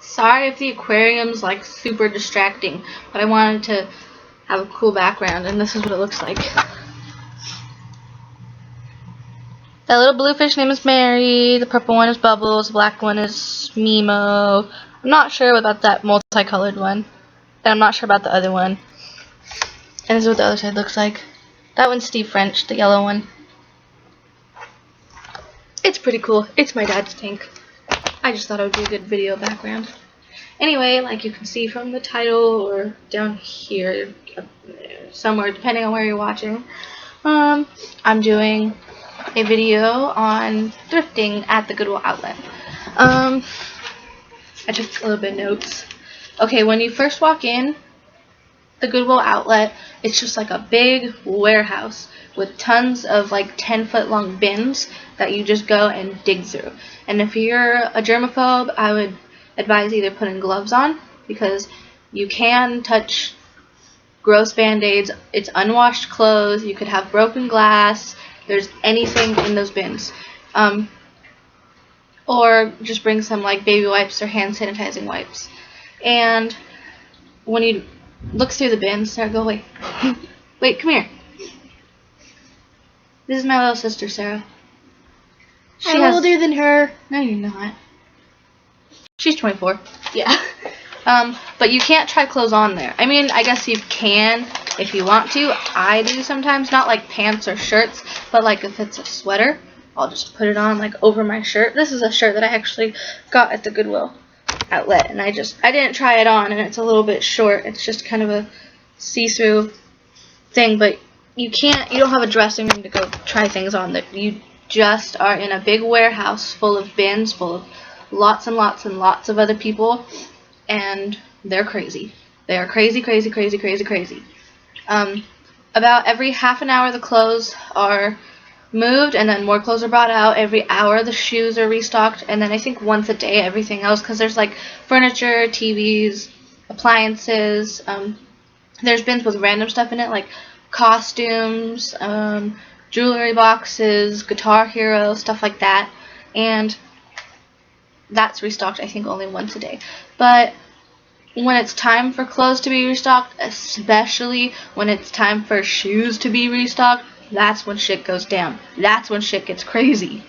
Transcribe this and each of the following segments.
Sorry if the aquarium's like super distracting, but I wanted to have a cool background, and this is what it looks like. That little blue fish name is Mary, the purple one is Bubbles, the black one is Mimo. I'm not sure about that multicolored one, and I'm not sure about the other one. And this is what the other side looks like. That one's Steve French, the yellow one. It's pretty cool. It's my dad's tank. I just thought it would be a good video background. Anyway, like you can see from the title or down here, somewhere, depending on where you're watching, I'm doing a video on thrifting at the Goodwill outlet. I took a little bit of notes. Okay, when you first walk in the Goodwill outlet, it's just like a big warehouse with tons of like 10-foot long bins that you just go and dig through. And if you're a germaphobe, I would advise either putting gloves on, because you can touch gross band-aids, it's unwashed clothes, you could have broken glass, there's anything in those bins. Or just bring some like baby wipes or hand sanitizing wipes. And when you look through the bins, Sarah, go away. Wait, come here. This is my little sister, Sarah. I'm older than her. No, you're not. She's 24. Yeah. But you can't try clothes on there. I mean, I guess you can if you want to. I do sometimes. Not like pants or shirts, but like if it's a sweater, I'll just put it on like over my shirt. This is a shirt that I actually got at the Goodwill outlet, and I didn't try it on, and it's a little bit short. It's just kind of a see-through thing, but you don't have a dressing room to go try things on there. You just are in a big warehouse full of bins, full of lots and lots and lots of other people, and they're crazy. They are crazy, crazy, crazy, crazy, crazy. About every half an hour the clothes are moved, and then more clothes are brought out. Every hour the shoes are restocked, and then I think once a day everything else, because there's like furniture, TVs, appliances. There's bins with random stuff in it, like costumes, jewelry boxes, Guitar Hero, stuff like that, and that's restocked I think only once a day. But when it's time for clothes to be restocked, especially when it's time for shoes to be restocked, that's when shit goes down. That's when shit gets crazy.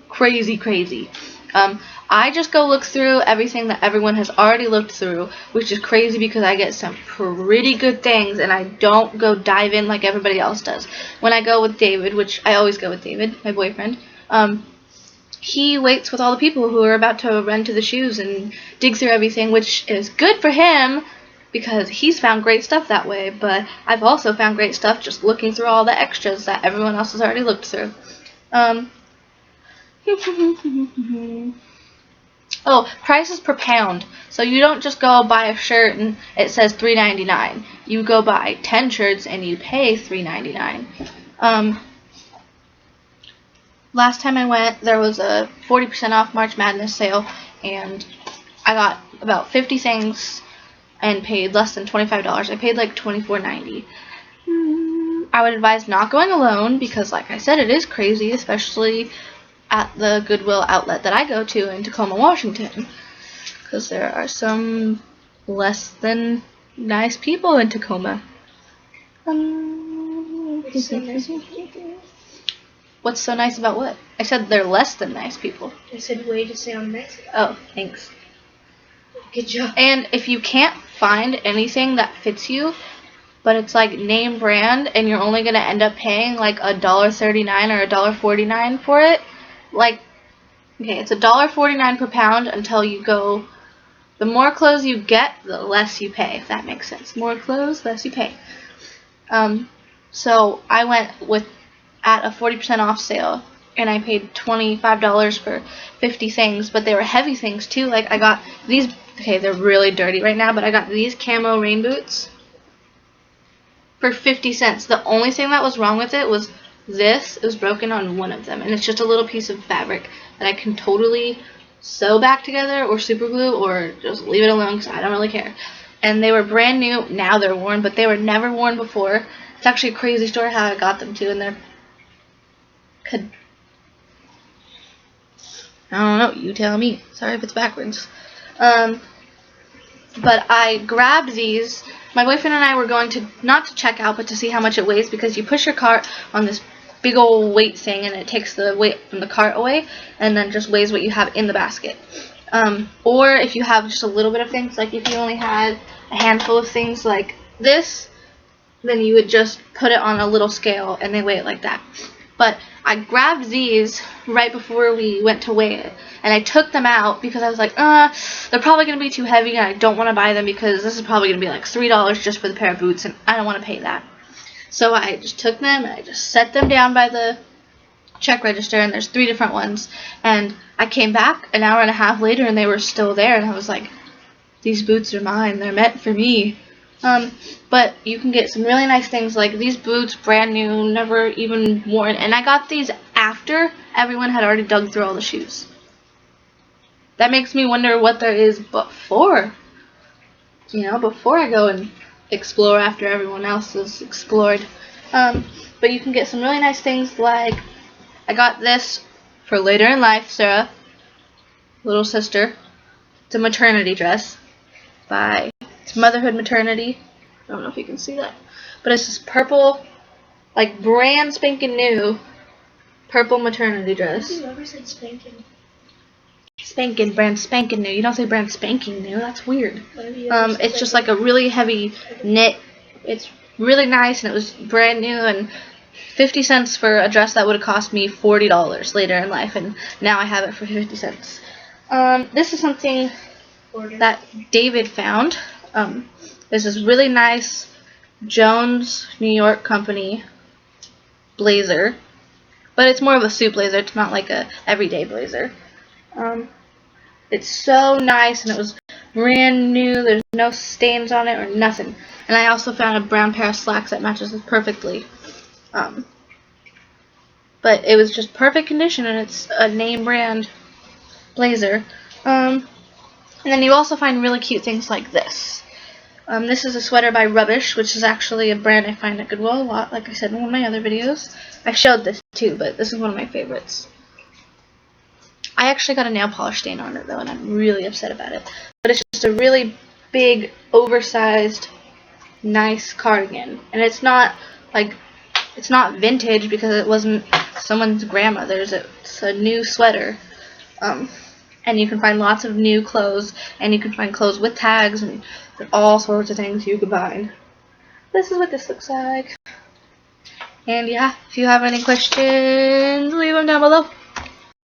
Crazy, crazy. I just go look through everything that everyone has already looked through, which is crazy because I get some pretty good things, and I don't go dive in like everybody else does. When I go with David, which I always go with David, my boyfriend, he waits with all the people who are about to run to the shoes and dig through everything, which is good for him because he's found great stuff that way, but I've also found great stuff just looking through all the extras that everyone else has already looked through. Oh, prices per pound. So you don't just go buy a shirt and it says $3.99. You go buy 10 shirts and you pay $3.99. Last time I went, there was a 40% off March Madness sale, and I got about 50 things and paid less than $25. I paid like $24.90. I would advise not going alone because, like I said, it is crazy, especially at the Goodwill outlet that I go to in Tacoma, Washington, because there are some less than nice people in Tacoma. What's so nice about what? I said they're less than nice people. I said way to sound nice. Oh, thanks. Good job. And if you can't find anything that fits you, but it's like name brand, and you're only going to end up paying like $1.39 or $1.49 for it, like, okay, it's $1.49 per pound until you go, the more clothes you get, the less you pay, if that makes sense. More clothes, less you pay. So I went at a 40% off sale, and I paid $25 for 50 things, but they were heavy things too. Like I got these, okay, they're really dirty right now, but I got these camo rain boots for 50 cents. The only thing that was wrong with it was this. It was broken on one of them, and it's just a little piece of fabric that I can totally sew back together or super glue or just leave it alone because I don't really care. And they were brand new. Now they're worn, but they were never worn before. It's actually a crazy story how I got them too, and they're I don't know, you tell me. Sorry if it's backwards. But I grabbed these. My boyfriend and I were going to, not to check out, but to see how much it weighs, because you push your cart on this big old weight thing and it takes the weight from the cart away and then just weighs what you have in the basket. Or if you have just a little bit of things, like if you only had a handful of things like this, then you would just put it on a little scale and they weigh it like that. But I grabbed these right before we went to weigh it, and I took them out because I was like, they're probably going to be too heavy and I don't want to buy them because this is probably going to be like $3 just for the pair of boots and I don't want to pay that. So I just took them and I just set them down by the check register, and there's 3 different ones, and I came back an hour and a half later and they were still there, and I was like, these boots are mine, they're meant for me. But you can get some really nice things like these boots, brand new, never even worn, and I got these after everyone had already dug through all the shoes. That makes me wonder what there is before, before I go and explore after everyone else has explored. But you can get some really nice things like, I got this for later in life, Sarah, little sister. It's a maternity dress by Motherhood Maternity. I don't know if you can see that, but it's this purple, like brand spanking new purple maternity dress. You ever said spanking? Spanking, brand spanking new. You don't say brand spanking new. That's weird. It's just like a really heavy knit. It's really nice, and it was brand new, and 50 cents for a dress that would have cost me $40 later in life, and now I have it for 50 cents. This is something that David found. This is really nice Jones, New York company blazer, but it's more of a suit blazer. It's not like a everyday blazer. It's so nice, and it was brand new. There's no stains on it or nothing. And I also found a brown pair of slacks that matches it perfectly. But it was just perfect condition, and it's a name brand blazer. And then you also find really cute things like this. This is a sweater by Rubbish, which is actually a brand I find at Goodwill a lot, like I said in one of my other videos. I showed this too, but this is one of my favorites. I actually got a nail polish stain on it though, and I'm really upset about it. But it's just a really big, oversized, nice cardigan. And it's not vintage because it wasn't someone's grandmother's. It's a new sweater. And you can find lots of new clothes, and you can find clothes with tags and all sorts of things you can find. This is what this looks like. And yeah, if you have any questions, leave them down below.